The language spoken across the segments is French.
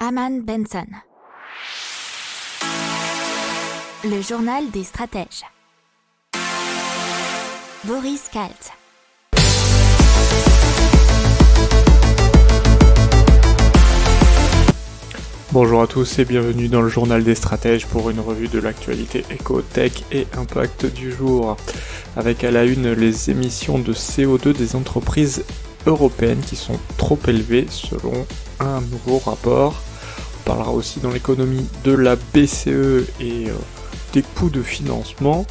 Aman Benson. Le journal des stratèges. Boris Kalt. Bonjour à tous et bienvenue dans le journal des stratèges pour une revue de l'actualité éco, tech et impact du jour. Avec à la une les émissions de CO2 des entreprises européennes qui sont trop élevées selon un nouveau rapport. On parlera aussi dans l'économie de la BCE et des coûts de financement.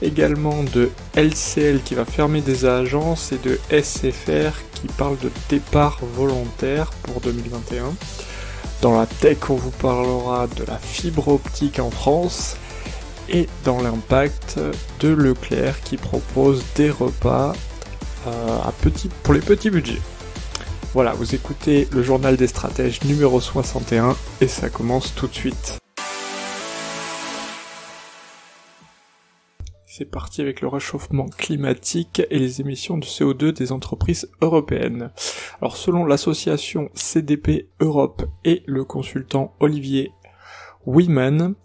Également de LCL qui va fermer des agences et de SFR qui parle de départ volontaire pour 2021. Dans la tech, on vous parlera de la fibre optique en France et dans l'impact de Leclerc qui propose des repas pour les petits budgets. Voilà, vous écoutez le journal des stratèges numéro 61 et ça commence tout de suite. C'est parti avec le réchauffement climatique et les émissions de CO2 des entreprises européennes. Alors selon l'association CDP Europe et le consultant Olivier Wyman,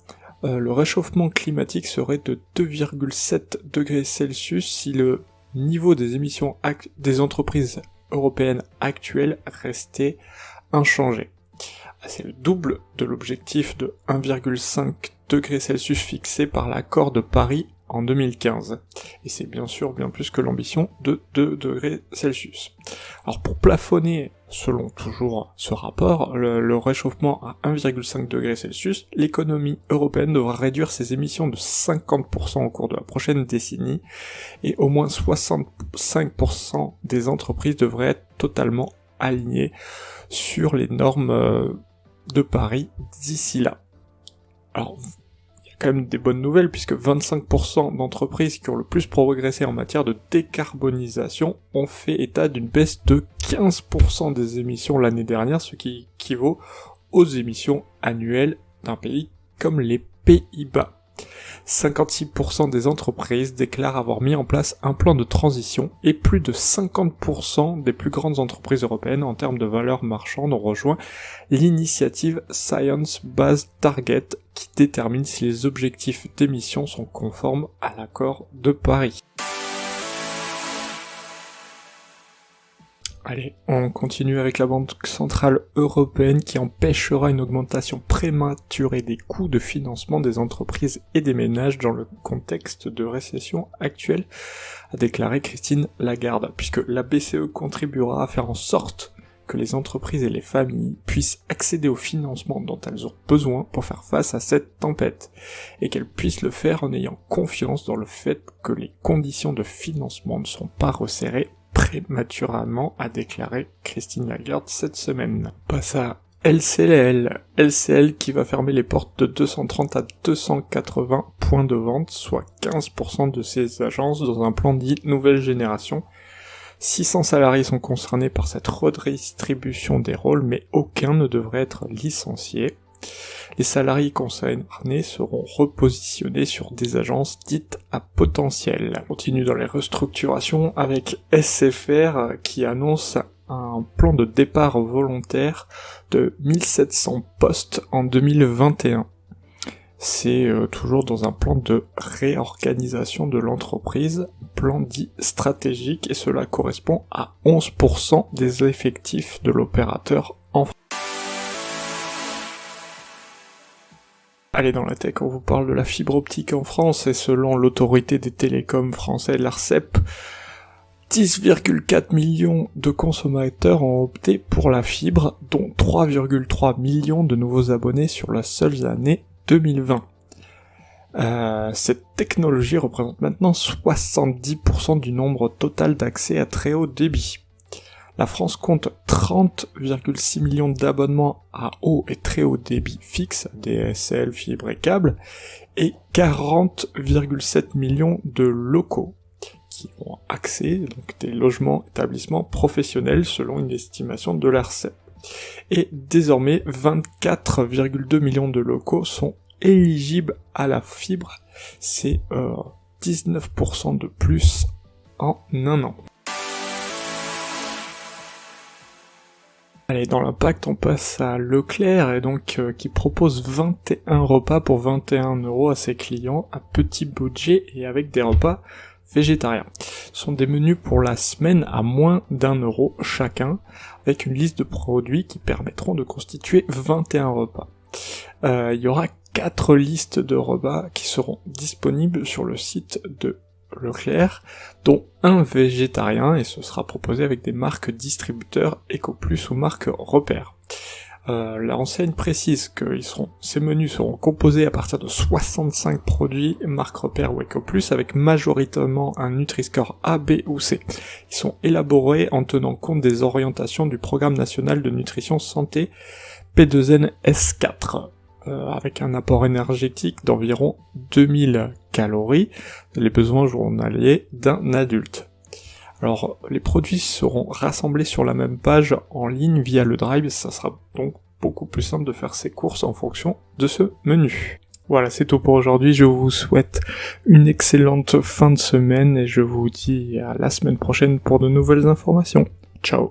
le réchauffement climatique serait de 2,7 degrés Celsius si le niveau des émissions des entreprises européennes actuelles restait inchangé. C'est le double de l'objectif de 1,5 degrés Celsius fixé par l'accord de Paris en 2015. Et c'est bien sûr bien plus que l'ambition de 2 degrés Celsius. Alors pour plafonner, selon toujours ce rapport, le réchauffement à 1,5 degrés Celsius, l'économie européenne devra réduire ses émissions de 50% au cours de la prochaine décennie, et au moins 65% des entreprises devraient être totalement alignées sur les normes de Paris d'ici là. Alors, quand même des bonnes nouvelles puisque 25% d'entreprises qui ont le plus progressé en matière de décarbonisation ont fait état d'une baisse de 15% des émissions l'année dernière, ce qui équivaut aux émissions annuelles d'un pays comme les Pays-Bas. 56% des entreprises déclarent avoir mis en place un plan de transition et plus de 50% des plus grandes entreprises européennes en termes de valeur marchande ont rejoint l'initiative Science Based Target qui détermine si les objectifs d'émission sont conformes à l'accord de Paris. Allez, on continue avec la Banque Centrale Européenne qui empêchera une augmentation prématurée des coûts de financement des entreprises et des ménages dans le contexte de récession actuelle, a déclaré Christine Lagarde, puisque la BCE contribuera à faire en sorte que les entreprises et les familles puissent accéder au financement dont elles ont besoin pour faire face à cette tempête, et qu'elles puissent le faire en ayant confiance dans le fait que les conditions de financement ne sont pas resserrées prématurément, a déclaré Christine Lagarde cette semaine. Passe à LCL qui va fermer les portes de 230 à 280 points de vente, soit 15% de ses agences dans un plan dit nouvelle génération. 600 salariés sont concernés par cette redistribution des rôles, mais aucun ne devrait être licencié. Les salariés concernés seront repositionnés sur des agences dites à potentiel. On continue dans les restructurations avec SFR qui annonce un plan de départ volontaire de 1700 postes en 2021. C'est toujours dans un plan de réorganisation de l'entreprise, plan dit stratégique, et cela correspond à 11% des effectifs de l'opérateur en France. Allez, dans la tech, on vous parle de la fibre optique en France, et selon l'autorité des télécoms français, l'ARCEP, 10,4 millions de consommateurs ont opté pour la fibre, dont 3,3 millions de nouveaux abonnés sur la seule année 2020. Cette technologie représente maintenant 70% du nombre total d'accès à très haut débit. La France compte 30,6 millions d'abonnements à haut et très haut débit fixe, DSL, fibre et câble, et 40,7 millions de locaux qui ont accès, donc des logements, établissements professionnels selon une estimation de l'ARCEP. Et désormais, 24,2 millions de locaux sont éligibles à la fibre, c'est 19% de plus en un an. Allez, dans l'impact, on passe à Leclerc, et donc qui propose 21 repas pour 21 € à ses clients, un petit budget et avec des repas végétariens. Ce sont des menus pour la semaine à moins d'1 € chacun, avec une liste de produits qui permettront de constituer 21 repas. Il y aura 4 listes de repas qui seront disponibles sur le site de Leclerc, dont un végétarien, et ce sera proposé avec des marques distributeurs Ecoplus ou marques repères. L'enseigne précise que ces menus seront composés à partir de 65 produits marque repère ou Ecoplus avec majoritairement un Nutri-Score A, B ou C. Ils sont élaborés en tenant compte des orientations du Programme national de nutrition santé P2N S4. Avec un apport énergétique d'environ 2000 calories, les besoins journaliers d'un adulte. Alors, les produits seront rassemblés sur la même page en ligne via le Drive, ça sera donc beaucoup plus simple de faire ses courses en fonction de ce menu. Voilà, c'est tout pour aujourd'hui, je vous souhaite une excellente fin de semaine et je vous dis à la semaine prochaine pour de nouvelles informations. Ciao.